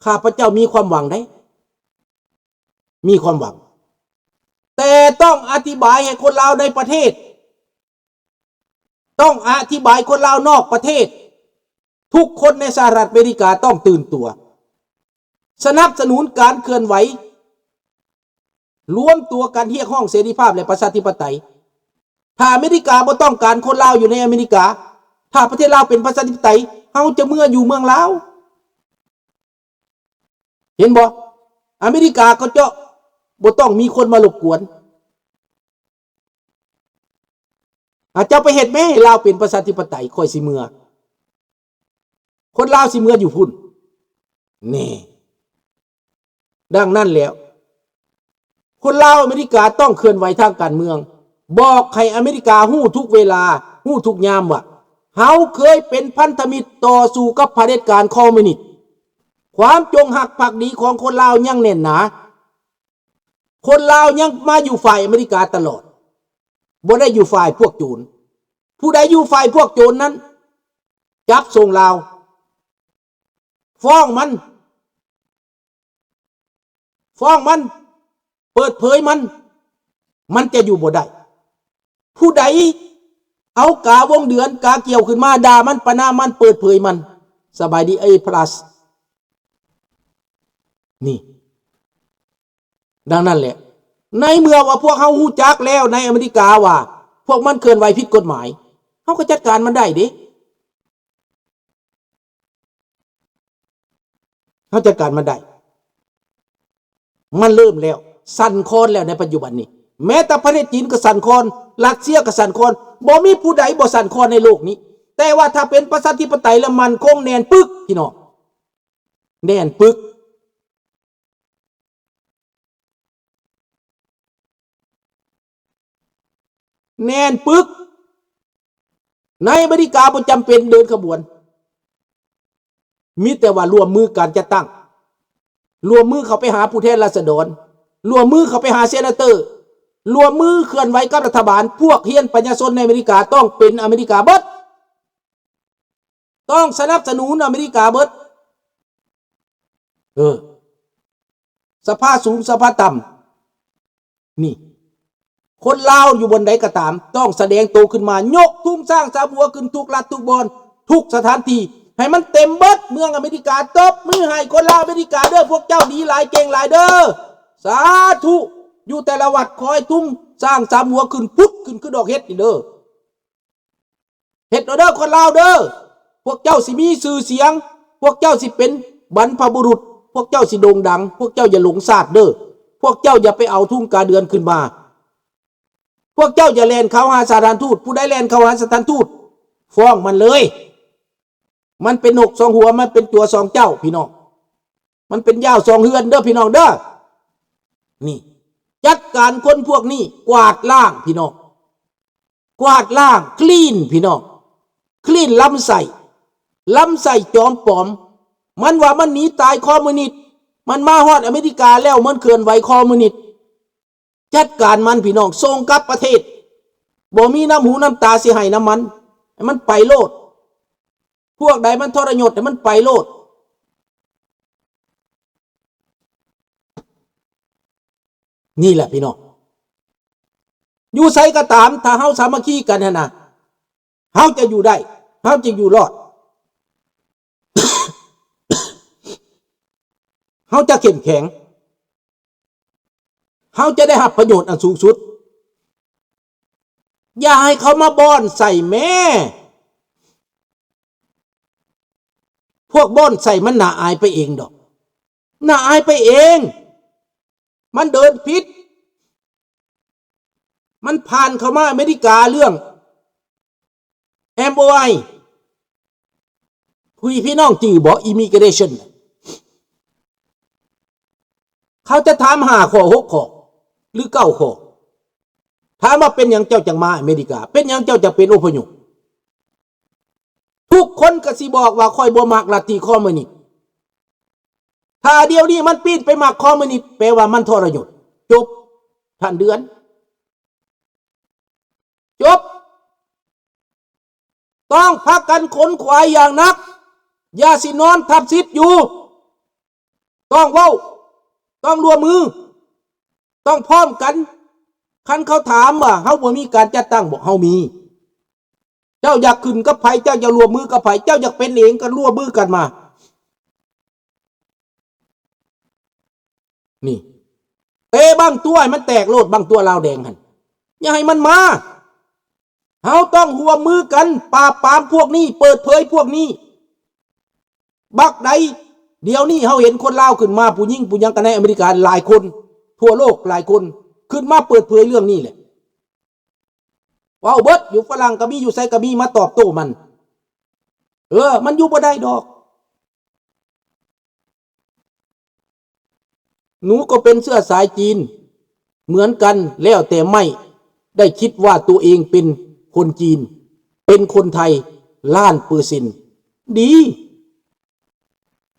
ข้าพเจ้ามีความหวังได้มีความหวังแต่ต้องอธิบายให้คนลาวในประเทศต้องอธิบายคนลาวนอกประเทศทุกคนในสหรัฐอเมริกาต้องตื่นตัวสนับสนุนการเคลื่อนไหวรวมตัวกันเรียกร้องเสรีภาพและประชาธิปไตยถ้าอเมริกาบ่ต้องการคนลาวอยู่ในอเมริกาถ้าประเทศลาวเป็นประชาธิปไตยเฮาจะเมื่ออยู่เมืองลาวเห็นบ่อเมริกาก็จะบ่ต้องมีคนมารบกวนอาจจะไปเฮ็ดแม่ให้ลาวเป็นประชาธิปไตยค่อยสิเมื่อคนลาวสิเมื่ออยู่พุ่นนี่ดังนั้นแล้วคนลาวอเมริกาต้องเคลื่อนไหวทางการเมืองบอกให้อเมริกาฮู้ทุกเวลาฮู้ทุกยามว่าเฮาเคยเป็นพันธมิตรต่อสู้กับเผด็จการคอมมิวนิสต์ความจงหักภักดีของคนลาวยังแน่นหนาคนลาวยังมาอยู่ฝ่ายอเมริกาตลอดบ่ได้อยู่ฝ่ายพวกโจรผู้ใดอยู่ฝ่ายพวกโจรนั้นจับส่งลาวฟ้องมันเปิดเผยมันจะอยู่บ่ได้ผู้ใดเอากาวงเดือนกาเกี่ยวขึ้นมาด่ามันประณามมันเปิดเผยมันสบายดีพลัสนี่ดังนั้นแหละในเมื่อว่าพวกเขาฮู้จักแล้วในอเมริกาว่าพวกมันเคลื่อนไหวผิดกฎหมายเขาก็จัดการมันได้ดิเขาจัดการมันได้มันเริ่มแล้วสั่นคลอนแล้วในปัจจุบันนี้แม้แต่ประเทศจีนก็สั่นคลอนรัสเซียก็สั่นคลอนบ่มีผู้ใดบ่สั่นคลอนในโลกนี้แต่ว่าถ้าเป็นประชาธิปไตยแล้วมันคงแน่นปึกพี่น้องแน่นปึกแน่นปึกในอเมริกาบ่จำเป็นเดินขบวนมีแต่ว่ารวมมือการจะตั้งรวมมือเขาไปหาผู้แทนราษฎรรวมมือเขาไปหาเซเนเตอร์รวมมือเคลื่อนไหวกับรัฐบาลพวกเฮียนปัญญาชนในอเมริกาต้องเป็นอเมริกาเบิดต้องสนับสนุนอเมริกาเบิดสภาสูงสภาต่ำนี่คนลาวอยู่บนใดก็ตามต้องแสดงตัวขึ้นมายกทุ่งสร้างสาบัวขึ้นทุกรัฐทุกบอนทุกสถานที่ให้มันเต็มเบิดเมืองอเมริกาตบมือให้คนลาวอเมริกาเด้อพวกเจ้าดีหลายเก่งหลายเด้อสาธุอยู่แต่ละวัดคอยทุ่งสร้างสาบัวขึ้นปุ๊บขึ้นคือดอกเฮ็ดนี่เด้อเฮ็ดเด้อคนลาวเด้อพวกเจ้าสิมีชื่อเสียงพวกเจ้าสิเป็นบรรพบุรุษพวกเจ้าสิโด่งดังพวกเจ้าอย่าหลงศาสตร์เด้อพวกเจ้าอย่าไปเอาทุ่งกาเดือนขึ้นมาพวกเจ้าอย่าแล่นเข้าหาสถานทูตผู้ใดแล่นเข้าหาสถานทูตฟ้องมันเลยมันเป็นนกสองหัวมันเป็นตัวสองเจ้าพี่น้องมันเป็นยาวสองเฮือนเด้อพี่น้องเด้อนี่จัดการคนพวกนี้กวาดล้างพี่น้องกวาดล้างคลีนพี่น้องคลีนลำไส้จอมปลอมมันว่ามันหนีตายคอมมิวนิสต์มันมาฮอดอเมริกาแล้วมันเคลื่อนไหวคอมมิวนิสต์จัดการมันพี่น้องส่งกลับประเทศบ่มีน้ำหูน้ำตาสิให้น้ำมันไปโลดพวกใดมันทรยศแต่มันไปโลดนี่แหละพี่น้องอยู่ไสก็ตามถ้าเฮาสามัคคีกันนะเฮาจะอยู่ได้เฮาจะอยู่รอด เฮาจะเข้มแข็งเฮาจะได้รับประโยชน์อันสูงสุดอย่าให้เขามาบ้อนใส่แม่พวกบ้อนใส่มันน่าอายไปเองดอกน่าอายไปเองมันเดินผิดมันผ่านเข้ามาอเมริกาเรื่อง MOI พี่น้องจื่อบ่ Immigration เขาจะถาม5ข้อ6ข้อหรือ9ข้อถามว่าเป็นอย่างเจ้าจังมาอเมริกาเป็นอย่างเจ้าจะเป็นอพยพทุกคนก็สิบอกว่าค่อยบ่มักลัทธิคอมมิวนิสต์ถ้าเดี๋ยวนี้มันปีนไปมักคอมมิวนิสต์แปลว่ามันทรยศจบท่านเดือนจบต้องพักกันขนขวายอย่างนักอย่าสินอนทับซิดอยู่ ต้องเว้าต้องร่วมมือต้องพร้อมกันคันเขาถามว่าเฮาบ่มีการจัดตั้งบอกเฮามีเจ้าอยากขึ้นกับไผเจ้าอยากร่วมมือกับไผเจ้าอยากเป็นเองก็ร่วมมือกันมานี่เตะบางตัวให้มันแตกโลดบางตัวลาวแดงหั่นอย่าให้มันมาเฮาต้องร่วมมือกันปราบปรามพวกนี้เปิดเผยพวกนี้บักใดเดี๋ยวนี้เฮาเห็นคนลาวขึ้นมาผู้หญิงผู้หยังกันในอเมริกาหลายคนทั่วโลกหลายคนขึ้นมาเปิดเผยเรื่องนี้แหละว้าวเบิดอยู่ฝรั่งก็มีอยู่ไสก็มีมาตอบโต้มันมันอยู่บ่ได้ดอกหนูก็เป็นเชื้อสายจีนเหมือนกันแล้วแต่ไม่ได้คิดว่าตัวเองเป็นคนจีนเป็นคนไทย1,000,000%ดี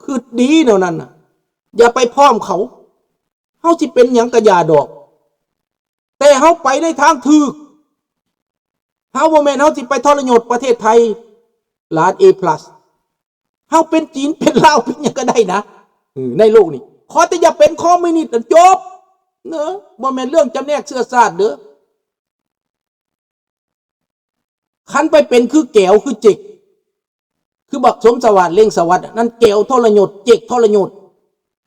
คือดีเท่านั้นน่ะอย่าไปพร้อมเขาเฮาสิเป็นหยังกะยาดอกแต่เฮาไปในทางถูกเฮาบ่แม่นเฮาสิไปทรยศประเทศไทยล้าน A+ เฮาเป็นจีนเป็นลาวเป็นหยังก็ได้นะในโลกนี้ขอแต่อย่าเป็นคอมมิวนิสต์จบเนอะบ่แม่นเรื่องจำแนกเชื้อชาติเด้อคันไปเป็นคือแก้วคือจิกคือบักสมสวัสดิ์เล่งสวัสดิ์นั่นแก้วทรยศจิกทรยศ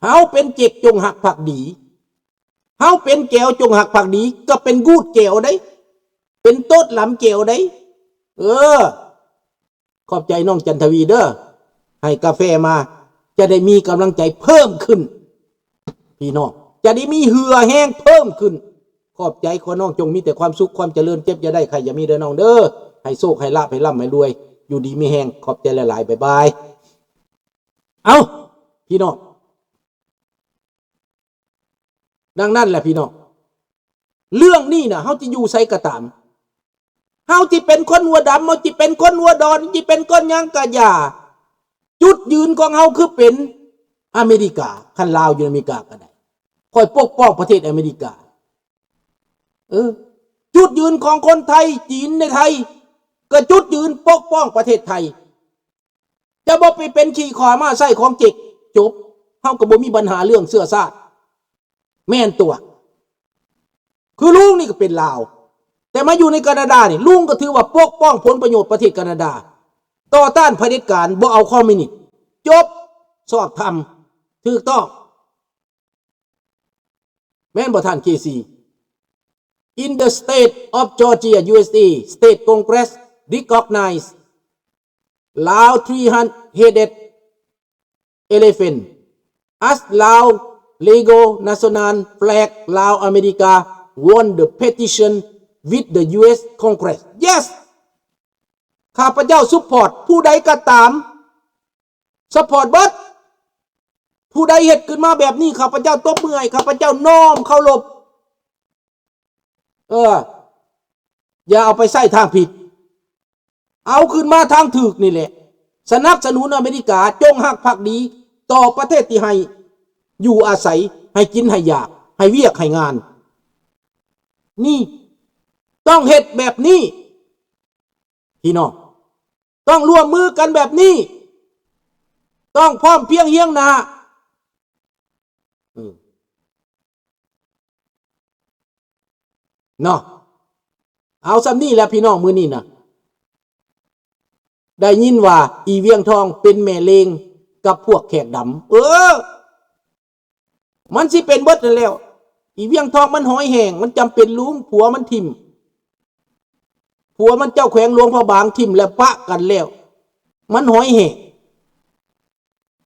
เฮาเป็นจิกจงหักภักดีเฮาเป็นแก้วจงหักภักดีก็เป็นกูดแก้วได้เป็นโต๊ดหลำแก้วได้ขอบใจน้องจันทวีเด้อให้กาแฟมาจะได้มีกำลังใจเพิ่มขึ้นพี่น้องจะได้มีเหือแห้งเพิ่มขึ้นขอบใจขอน้องจงมีแต่ความสุขความเจริญเจ็บอย่าได้ใครอย่ามีเด้อน้องเด้อให้โชคให้ลาภให้ร่ำให้รวยอยู่ดีมีแห้งขอบใจหลายๆบ๊ายบายเอาพี่น้องดังนั้นแหละพี่น้องเรื่องนี้นะเฮาจะอยู่ไสก็ตามเฮาที่เป็นคนหัวดำเฮาที่เป็นคนหัวดอนที่เป็นคนยังกะยาจุดยืนของเฮาคือเป็นอเมริกาคันลาวอยู่อเมริกาก็ได้คอยปกป้องประเทศอเมริกาจุดยืนของคนไทยจีนในไทยก็จุดยืนปกป้องประเทศไทยจะบ่ไปเป็นขี้ขวามาไส้ของจิกจบเฮาก็บ่มีปัญหาเรื่องเสื้อชาติแม่นตัวคือลุงนี่ก็เป็นลาวแต่มาอยู่ในแคนาดานี่ลุงก็ถือว่าปกป้องผลประโยชน์ประเทศแคนาดาต่อต้านเผด็จการบ่เอาคอมมิวนิสต์จบชอบธรรมถูกต้องแม่นบ่ท่านเคซี In the state of Georgia USA State Congress recognize Lao 300-headed elephant as Lao legal national flag Lao America won the petition with the US Congress yes ข้าพเจ้าซุปพอร์ตผู้ใดก็ตามซัพพอร์ตเบิดผู้ใดเฮ็ดขึ้นมาแบบนี้ข้าพเจ้าตบมือให้ข้าพเจ้าน้อมเคารพอย่าเอาไปใส่ทางผิดเอาขึ้นมาทางถูกนี่แหละสนับสนุนอเมริกาจงหักภักดีต่อประเทศที่ให้อยู่อาศัยให้กินให้อยากให้เวียกให้งานนี่ต้องเฮ็ดแบบนี้พี่น้องต้องร่วมมือกันแบบนี้ต้องพร้อมเพรียงเฮียงหน้าเนาะเอาซ้ำนี่แหละพี่น้องมื้อนี้นะได้ยินว่าอีเวียงทองเป็นแม่เลงกับพวกแขกดำมันสิเป็นเบิดนั่นแล้วอีเวียงทองมันหอยแห้งมันจำเป็นลุงผัวมันทิ่มผัวมันเจ้าแขวงหลวงพระบางทิ่มแล้วปะกันแล้วมันหอยแห้ง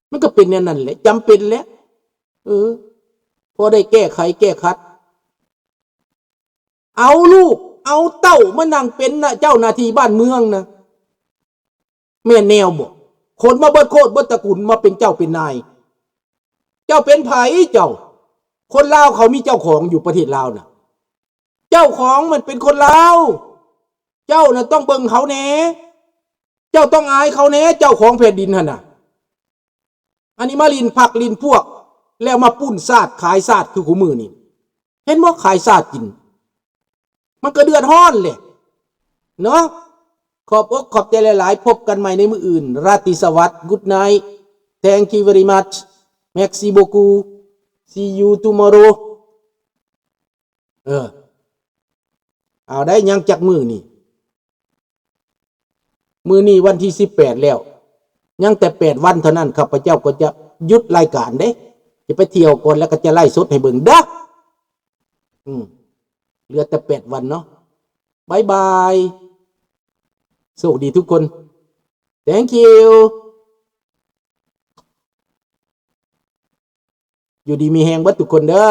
มันก็เป็นอย่างนั้นแหละจำเป็นแล้วพอได้แก้ไขแก้คัดเอาลูกเอาเต้ามานั่งเป็นเจ้าหน้าที่บ้านเมืองนะแม่แนวบอกคนมาเบิดโคตรเบิดตระกูลมาเป็นเจ้าเป็นนายเจ้าเป็นไผเจ้าคนลาวเขามีเจ้าของอยู่ประเทศลาวนะเจ้าของมันเป็นคนลาวเจ้าน่ะต้องเบิ่งเขาแน่เจ้าต้องอายเขาแน่เจ้าของแผ่นดินหั่นน่ะอันนี้มาลินผักลินพวกแล้วมาปุ้นซาดขายซาดคือคู่มือนี่เห็นบ่ขายซาดกินมันก็เดือดร้อนเลยเนาะขอบอกขอบใจหลายๆพบกันใหม่ในมื้ออื่นราตรีสวัสดิ์ Good night Thank you very much Merci beaucoup see you tomorrow เอาได้ยังจักมือนี่วันที่18แล้วยังแต่8วันเท่านั้นข้าพเจ้าก็จะหยุดรายการเด้จะไปเที่ยวก่อนแล้วก็จะไล่สดให้เบิ่งเด้อเหลือแต่8วันเนาะบายบายโชคดีทุกคน thank you อยู่ดีมีแฮงเบิดทุกคนเด้อ